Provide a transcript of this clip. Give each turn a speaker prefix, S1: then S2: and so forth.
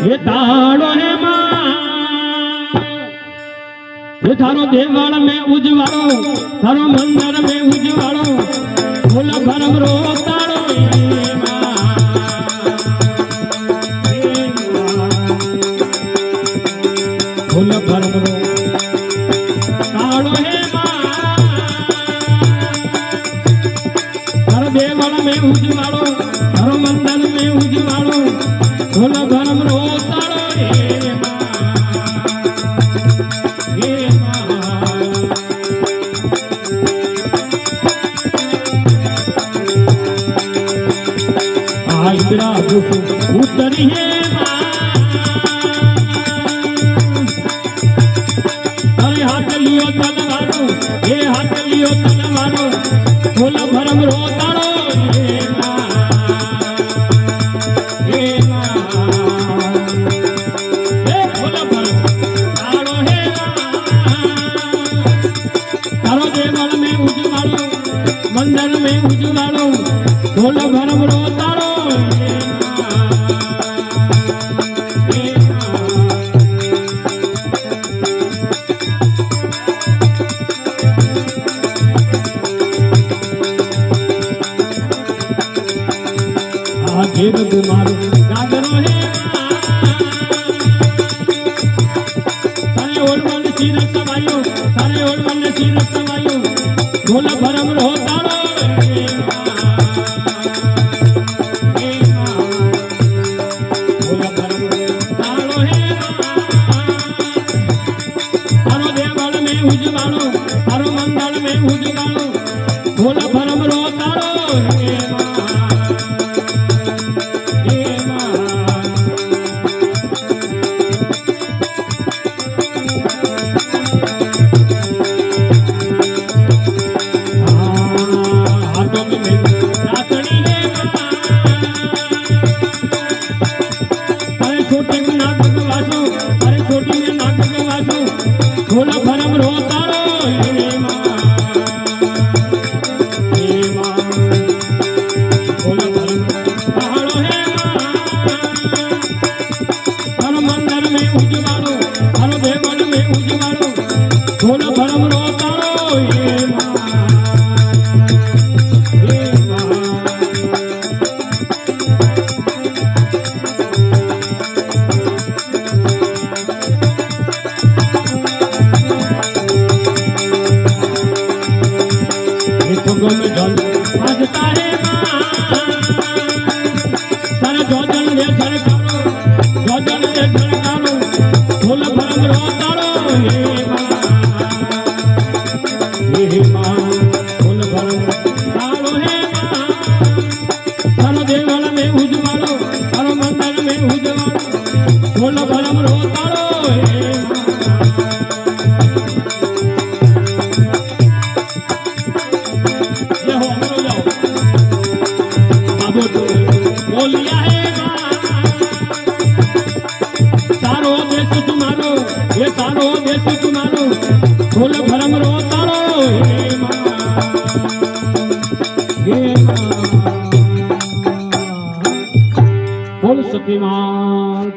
S1: ये ताड़ो है मां ये थारो देवाल में उजवाड़ो थारो मंदिर में उजवाड़ो फूल भरम रो ताड़ो हे मां फूल भरम रो ताड़ो हे मां थारो देवाल में उजवाड़ो थारो मंदिर में उजवाड़ो फूल भरम रो ताड़ो हे मां इंदिरा उतरी है अरे हाथ लियो तलवारो ये हाथ लियो तलवारो फूल भरम रो ताड़ो हे मां फूल भरम ताड़ो हे तारो देवल में उजवाड़ो मंदिर में उजवाड़ो फूल भरम रो ताड़ो देव कुमारो जागरो हे सारे ओलवन सिर सवायो सारे ओलवन सिर सवायो फूल भरम रो ताड़ो हे मां फूल भरम ताड़ो हे तारो देवल में उजवाड़ो तारो मंगल में उजवाड़ो फूल भरम रो ताड़ो हे मां फूल भरम रो ताड़ो हे मां फूल भरम ताड़ो हे मां हर मंदिर में उजवाड़ो हर देवल में उजवाड़ो फूल भरम रो ताड़ो हे मां में जल बाजता है मां तारा जोजन दे झलकारो जोजन दे झलकारो फूल भरम रो ताड़ो हे मां फूल भरम ताड़ो हे मां तारो देवल में उजवाड़ो तारो मंदिर में उजवाड़ो फूल भरम रो ताड़ो हे मां बोलिया है सारो देश तुम्हारो ये सारो देश तुम्हारो फूल भरम रो ताड़ो हे मां बोल सती मां